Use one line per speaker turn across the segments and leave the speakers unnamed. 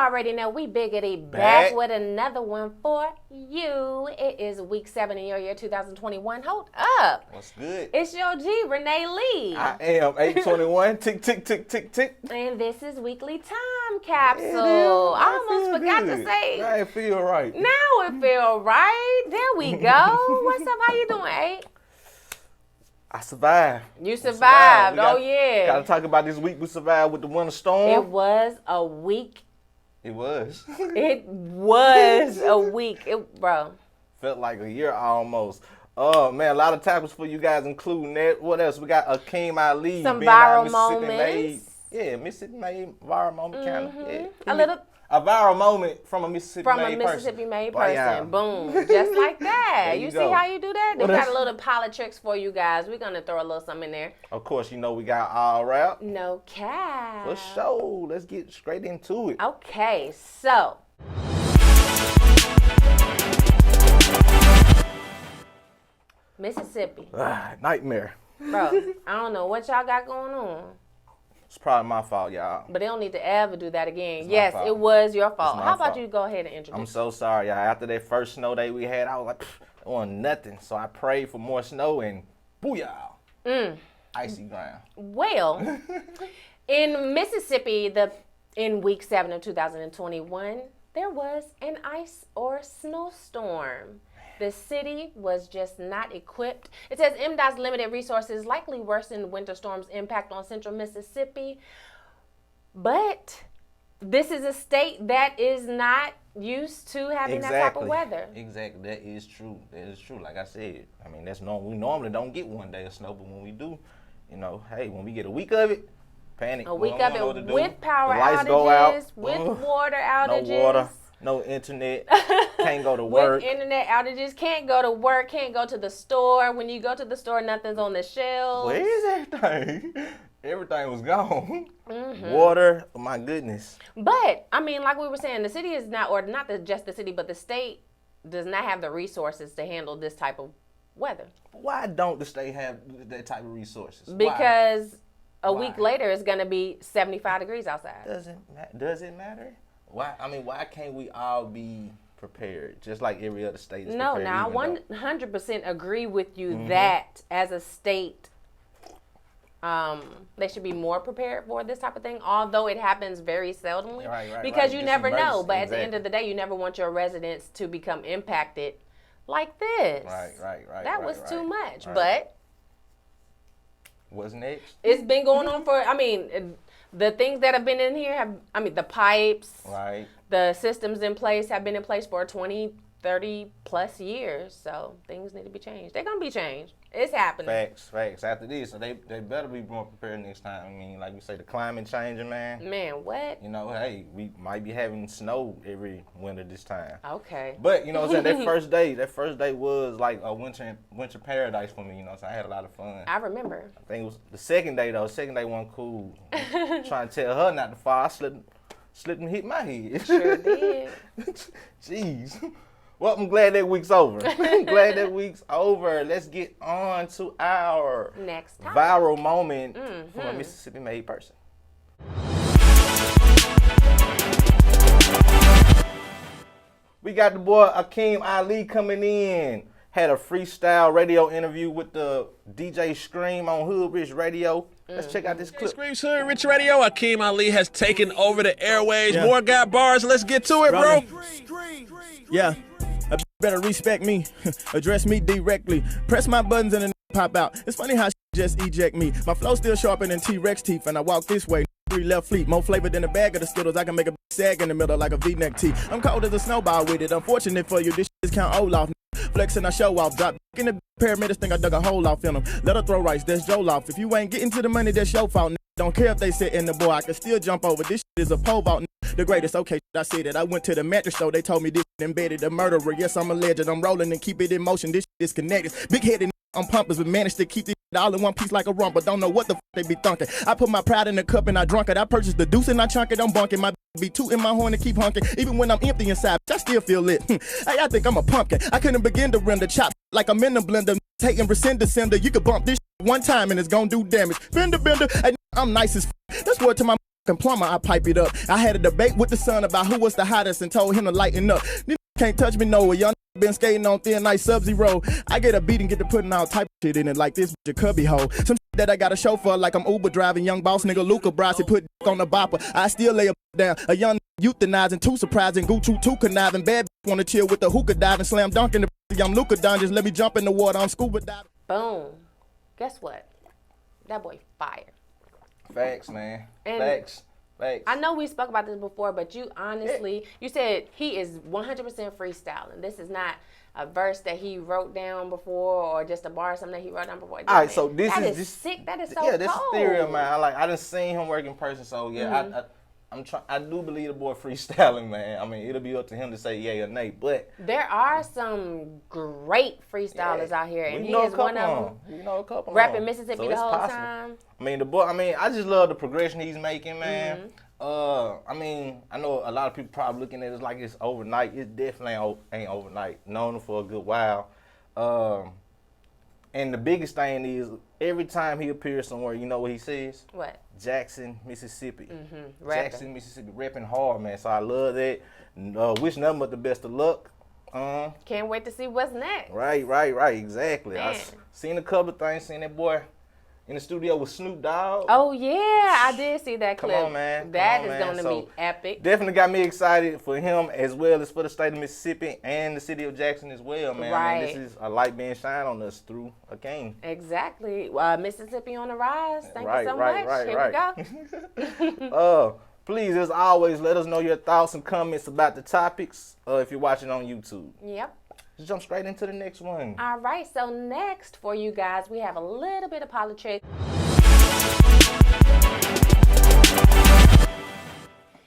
already know we biggity back with another one for you. It is week 7 in your year 2021. Hold up.
What's good?
It's your G, Renee Lee.
I am Eig21ht. Tick, tick, tick, tick, tick.
And this is Weekly Time Capsule. I almost forgot to say.
Now it feel right.
Now it feel right. There we go. What's up? How you doing, Eig?
I survived.
You survived. Oh, yeah.
Got to talk about this week we survived with the winter storm.
It was a week.
It was.
It was a week. Bro.
Felt like a year almost. Oh, man, a lot of topics for you guys, including that. What else? We got Akeem Ali.
Some viral moments.
Mississippi made viral moment, kind of. Yeah. A viral moment from a Mississippi-made person.
Yeah. Boom. Just like that. You see how you do that? They got a little politics for you guys. We're going to throw a little something in there.
Of course, you know we got all rap.
No cap.
For sure. Let's get straight into it.
Okay, so. Mississippi.
Nightmare.
Bro, I don't know what y'all got going on.
It's probably my fault, y'all.
But they don't need to ever do that again. Yes, it was your fault. How about you go ahead and introduce?
I'm so sorry, y'all. After that first snow day we had, I was like, I want nothing. So I prayed for more snow and booyah. Icy ground. Well,
in Mississippi, in week 7 of 2021, there was an ice or snowstorm. The city was just not equipped. It says MDOT's limited resources likely worsened winter storm's impact on central Mississippi. But this is a state that is not used to having that type of weather.
Exactly. That is true. That is true. Like I said, I mean, that's normal. We normally don't get one day of snow, but when we do, you know, hey, when we get a week of it, panic.
A week of it with power outages, with water outages.
No water. No internet, can't go to work.
With internet outages, can't go to work, can't go to the store. When you go to the store, nothing's on the shelves.
Where is everything? Everything was gone. Water, oh my goodness.
But, I mean, like we were saying, the city is not, or not just the city, but the state does not have the resources to handle this type of weather.
Why don't the state have that type of resources?
Because a week later, it's going to be 75 degrees outside.
Does it matter? Why can't we all be prepared, just like every other state is prepared?
No, I 100% agree with you that as a state, they should be more prepared for this type of thing, although it happens very seldomly. Because you never know, but at the end of the day, you never want your residents to become impacted like this.
Right.
That was too much, but...
What's next?
It's been going on for, the things that have been in here the pipes, the systems in place have been in place for 20, 30 plus years. So things need to be changed. They're going to be changed. It's happening.
Facts. After this, so they better be more prepared next time. I mean, like you say, the climate changing, man.
Man, what?
You know, hey, we might be having snow every winter this time.
Okay.
But, you know what I'm saying, that first day was like a winter paradise for me, you know what I'm saying? I had a lot of fun.
I remember.
I think it was the second day, though. The second day wasn't cool. Trying to tell her not to fall. I slipped and hit my head.
Sure did.
Jeez. Well, I'm glad that week's over. Let's get on to our
next topic.
Viral moment from a Mississippi-made person. We got the boy Akeem Ali coming in. Had a freestyle radio interview with the DJ Scream on Hood Rich Radio. Let's check out this clip.
Scream's Hood Rich Radio. Akeem Ali has taken over the airways. Yeah. More got bars. Let's get to it, bro.
Yeah. Better respect me, address me directly, press my buttons and then pop out. It's funny how just eject me. My flow still sharper than T-Rex teeth, and I walk this way. 3 left fleet, more flavor than a bag of the Skittles. I can make a sag in the middle like a V-neck tee. I'm cold as a snowball with it. Unfortunate for you, this is Count Olaf. Flexing, I show off. Drop in the paramedics think I dug a hole off in them. Let her throw rice, that's Joe off. If you ain't getting to the money, that's your fault. Don't care if they sit in the boy, I can still jump over. This is a pole vault. The greatest, okay, I said it. I went to the mattress show, they told me this embedded a murderer. Yes, I'm a legend. I'm rolling and keep it in motion. This is connected. Big headed I'm pumpers, but managed to keep this all in one piece like a rump, but don't know what the they be thunking. I put my pride in the cup and I drunk it. I purchased the deuce and I chunk it. I'm bunking. My be tooting my horn and keep honking. Even when I'm empty inside, I still feel lit. Hey, I think I'm a pumpkin. I couldn't begin to render chop like I'm in the blender. Taking rescind the sender. You could bump this one time and it's gonna do damage. Bender, hey, I'm nice as that's word to my plumber, I pipe it up. I had a debate with the son about who was the hottest and told him to lighten up. These can't touch me, no. A young been skating on thin ice Sub-Zero. I get a beat and get to putting all type of shit in it like this bitch a cubby hole. Some shit that I got a chauffeur like I'm Uber driving. Young boss nigga Luca Brasi put on the bopper. I still lay a down. A young euthanizing, too surprising, Gucci too conniving. Bad bitch wanna chill with the hookah diving, slam dunking the I'm Luca Don. Just let me jump in the water. I'm scuba diving.
Boom. Guess what? That boy fire.
Facts, man.
And
Facts.
I know we spoke about this before, but you honestly, you said he is 100% freestyling. This is not a verse that he wrote down before or just a bar or something that he wrote down before.
All right, so this
is sick. That is so
yeah, this is
cold.
theory of mine. I done seen him work in person, so yeah, I do believe the boy freestyling, man. I mean, it'll be up to him to say yay or nay, but
there are some great freestylers out here, and he is one of them.
We know a couple.
Rapping Mississippi
so
the whole
possible.
time.
I mean, the boy. I mean, I just love the progression he's making, man. I mean, I know a lot of people probably looking at it like it's overnight. It definitely ain't overnight. Known him for a good while. And the biggest thing is every time he appears somewhere, you know what he says?
What?
Jackson, Mississippi.
Rapping.
Mississippi, rapping hard, man. So I love that. Wish nothing but the best of luck.
Can't wait to see what's next.
Right, exactly.
Man.
I seen a couple of things, seen that boy in the studio with Snoop Dogg.
Oh yeah, I did see that clip.
Come on, man.
That is going to be epic.
Definitely got me excited for him as well as for the state of Mississippi and the city of Jackson as well, man.
Right.
I mean, this is a light being shined on us through Akeem.
Exactly. Mississippi on the rise. Thank you so much. Here we go.
Please, as always, let us know your thoughts and comments about the topics if you're watching on YouTube.
Yep.
Let's jump straight into the next one.
All right, so next for you guys, we have a little bit of politics.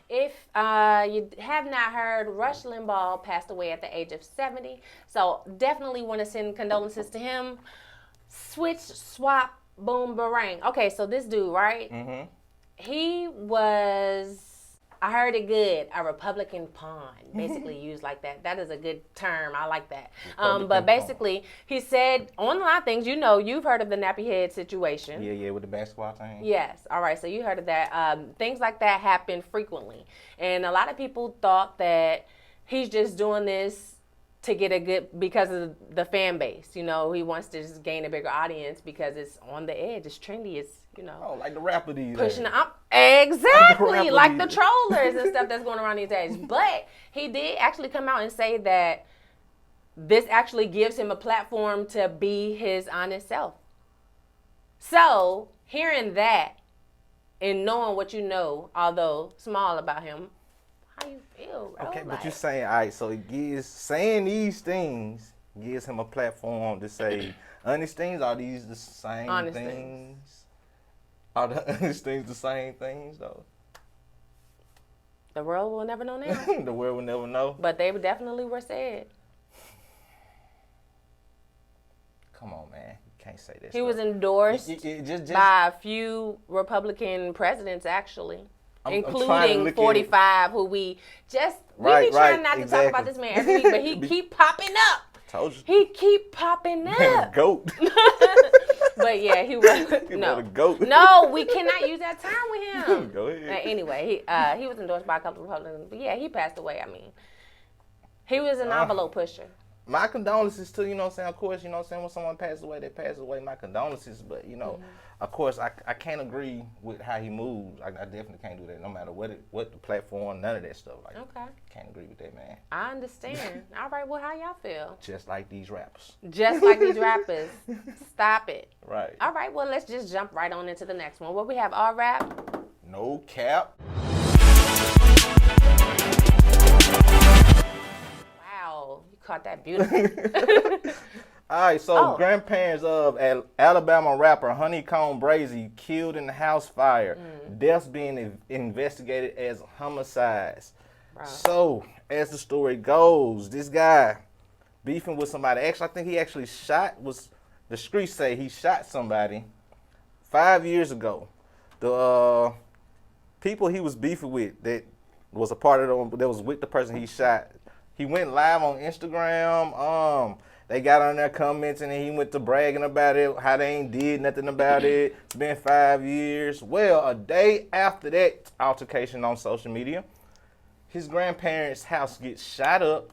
If you have not heard, Rush Limbaugh passed away at the age of 70. So definitely want to send condolences to him. Switch, swap, boom, barang. Okay, so this dude, right? He was, I heard it good, a Republican pawn, basically used like that. That is a good term. I like that. But basically, he said on a lot of things, you know, you've heard of the nappy head situation.
Yeah, with the basketball team.
Yes. All right. So you heard of that. Things like that happen frequently. And a lot of people thought that he's just doing this to get a good, because of the fan base. You know, he wants to just gain a bigger audience because it's on the edge. It's trendy. It's, you know.
Oh, like the rapper these
pushing
days.
Exactly. Like the trollers and stuff that's going around these days. But he did actually come out and say that this actually gives him a platform to be his honest self. So, hearing that and knowing what you know, although small about him, how you feel, bro?
Okay,
like,
but you're saying, all right, so it gives, saying these things gives him a platform to say, honest things, are these the same
honest
things? Are the honest things the same things, though?
the world will never know now.
The world will never know.
But they definitely were said.
Come on, man. You can't say that.
He was endorsed
just
by a few Republican presidents, actually.
I'm trying to
including
look
45, who we be trying not to talk about this man every week, but he keep popping up.
Told you.
He keep popping up.
Goat.
But yeah, he was
no. Goat.
No, we cannot use that term with him.
Go ahead.
Anyway, he was endorsed by a couple of Republicans, but yeah, he passed away. I mean, he was an envelope pusher.
My condolences to, you know what I'm saying, of course, you know what I'm saying, when someone passes away, they pass away, my condolences, but, you know, of course, I can't agree with how he moves. I definitely can't do that, no matter what the platform, none of that stuff. Like,
Okay.
Can't agree with that, man.
I understand. All right, well, how y'all feel?
Just like these rappers.
Just like these rappers. Stop it.
Right.
All right, well, let's just jump right on into the next one. What we have, all rap?
No cap.
Wow, you caught that beautiful.
All right, so grandparents of Alabama rapper Honeycomb Brazy killed in the house fire. Deaths being investigated as homicides.
Wow.
So, as the story goes, this guy beefing with somebody. Actually, I think he actually the streets say he shot somebody 5 years ago. The people he was beefing with that was a part of that was with the person he shot. He went live on Instagram. They got on there commenting and he went to bragging about it, how they ain't did nothing about it. It's been 5 years. Well, a day after that altercation on social media, his grandparents' house gets shot up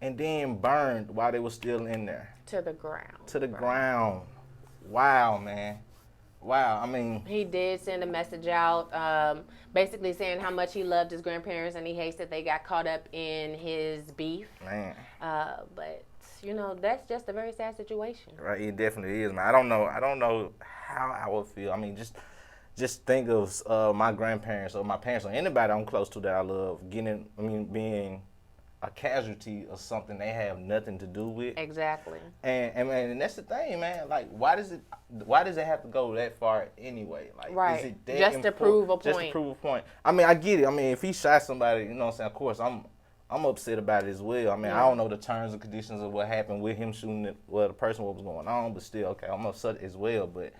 and then burned while they were still in there.
To the ground.
To the ground. Wow, man. Wow, I mean.
He did send a message out basically saying how much he loved his grandparents and he hates that they got caught up in his beef.
Man.
But, you know, that's just a very sad situation.
Right, it definitely is, man. I don't know how I would feel. I mean, just think of my grandparents or my parents or anybody I'm close to that I love being a casualty of something they have nothing to do with.
Exactly.
And that's the thing, man. Like, why does it have to go that far anyway? Like,
right.
Is it that
just to prove a point.
Just to prove a point. I mean, I get it. I mean, if he shot somebody, you know what I'm saying, of course, I'm upset about it as well. I mean, I don't know the terms and conditions of what happened with him shooting the person, what was going on, but still, okay, I'm upset as well. But,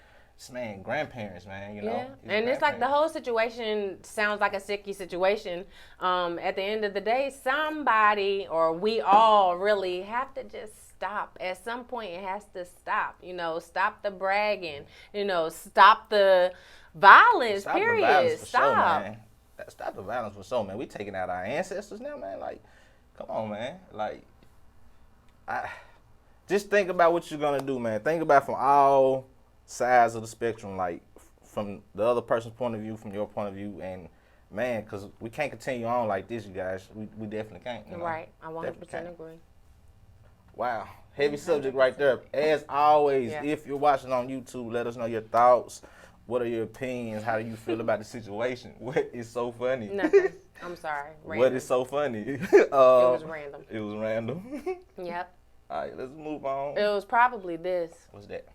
man, grandparents, man, you know.
Yeah, and it's like the whole situation sounds like a sicky situation. At the end of the day, somebody or we all really have to just stop. At some point, it has to stop. You know, stop the bragging. You know, stop the violence, period.
The violence for
stop.
Sure, man. Stop the violence for sure, man. We taking out our ancestors now, man. Like, come on, man. Like, just think about what you're going to do, man. Think about from all sides of the spectrum, like from the other person's point of view, from your point of view, and man, because we can't continue on like this, you guys. We definitely can't. You know?
Right, I 100% agree.
Wow, heavy subject right there. As always, if you're watching on YouTube, let us know your thoughts. What are your opinions? How do you feel about the situation? What is so funny?
Nothing. I'm sorry. Random.
What is so funny?
It was random.
It was random.
Yep.
All right, let's move on.
It was probably this.
What's that?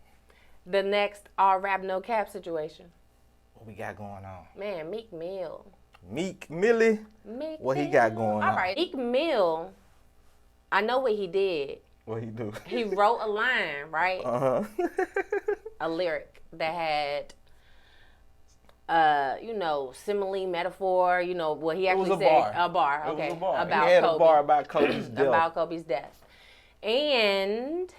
The next all rap no cap situation.
What we got going on?
Man, Meek Mill.
Meek Millie? What he got going on?
All right, Meek Mill, I know what he did.
What he do?
He wrote a line, right?
Uh-huh.
A lyric that had, simile, metaphor, what he actually said. A bar, okay.
It was a bar.
About
he had
Kobe.
a bar about Kobe's death.
About Kobe's death. And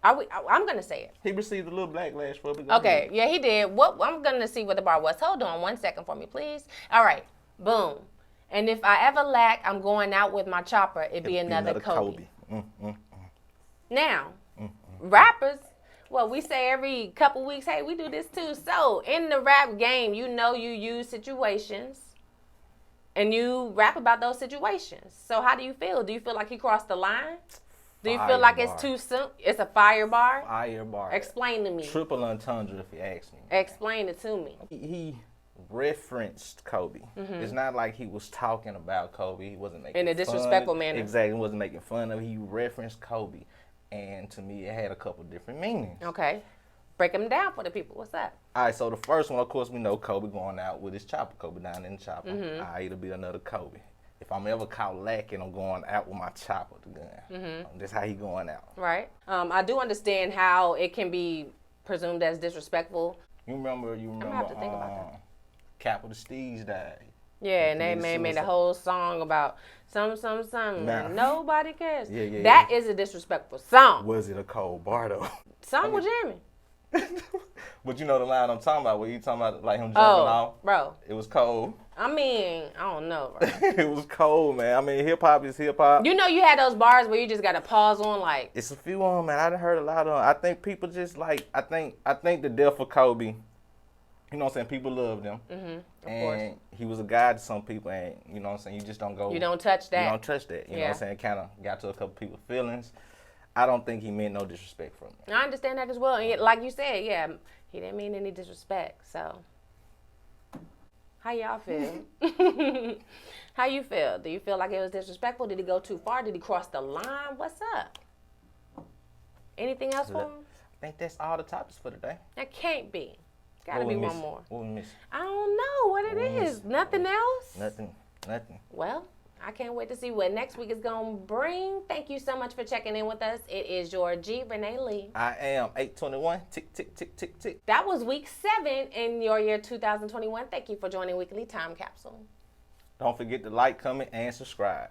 I'm going to say it.
He received a little backlash for it.
Okay, yeah, he did. I'm going to see what the bar was. Hold on 1 second for me, please. All right, boom. And if I ever lack, I'm going out with my chopper. It'd be another Kobe. Now, rappers, we say every couple weeks, hey, we do this too. So in the rap game, you use situations and you rap about those situations. So how do you feel? Do you feel like he crossed the line? Do you feel like it's too soon? It's a fire bar?
Fire bar.
Explain to me.
Triple entendre, if you ask me.
Explain it to me.
He referenced Kobe. It's not like he was talking about Kobe. He wasn't making
in a disrespectful manner.
Exactly. He wasn't making fun of it. He referenced Kobe. And to me, it had a couple different meanings.
Okay. Break them down for the people. What's that?
All right, so the first one, of course, we know Kobe going out with his chopper. Kobe down in the chopper. All right, it'll be another Kobe. If I'm ever caught lacking, I'm going out with my chopper, the gun. That's how he going out.
Right. I do understand how it can be presumed as disrespectful.
You remember
I'm gonna have to think about that.
Capital Steez died.
Yeah, and they made a whole song about some,
Nah.
nobody cares.
Yeah.
That is a disrespectful song.
Was it a cold bar, though?
Song was jamming.
But you know the line I'm talking about, where you talking about like him jumping off?
Bro.
It was cold.
I mean, I don't know, bro.
It was cold, man. I mean, hip-hop is hip-hop.
You had those bars where you just got to pause on, like.
It's a few on, man. I done heard a lot of them. I think people just like, I think the death of Kobe, you know what I'm saying, people loved him.
Of
and
course.
He was a guy to some people, and you know what I'm saying, you just don't go.
You don't touch that.
You don't touch that. You know what I'm saying? Kind of got to a couple people's feelings. I don't think he meant no disrespect from it.
I understand that as well. And like you said, he didn't mean any disrespect. So, how y'all feel? How you feel? Do you feel like it was disrespectful? Did he go too far? Did he cross the line? What's up? Anything else for him?
I think that's all the topics for today.
That can't be. Gotta be one more.
What we missing?
I don't know what it is. Nothing else?
Nothing.
Well, I can't wait to see what next week is going to bring. Thank you so much for checking in with us. It is your G, Renee Lee.
I am Eig21ht. Tick, tick, tick, tick, tick.
That was week 7 in your year 2021. Thank you for joining Weekly Time Capsule.
Don't forget to like, comment, and subscribe.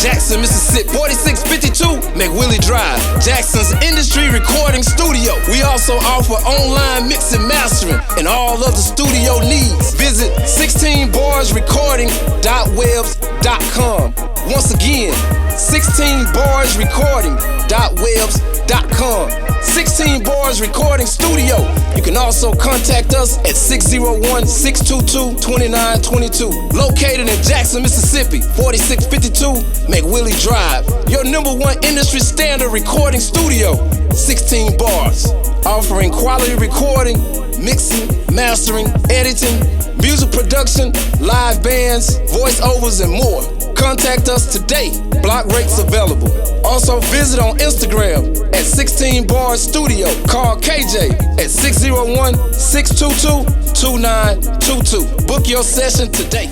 Jackson, Mississippi. 4652 McWillie Drive. Jackson's Industry Recording Studio. We also offer online mixing, mastering, and all other studio needs. Visit 16barsrecording.webs.com. Once again, 16barsrecording.webs.com. 16 Bars Recording Studio. You can also contact us at 601-622-2922. Located in Jackson, Mississippi, 4652 McWillie Drive. Your #1 industry standard recording studio, 16 Bars. Offering quality recording, mixing, mastering, editing, music production, live bands, voiceovers, and more. Contact us today. Block rates available. Also visit on Instagram at 16 Bars Studio. Call KJ at 601-622-2922. Book your session today.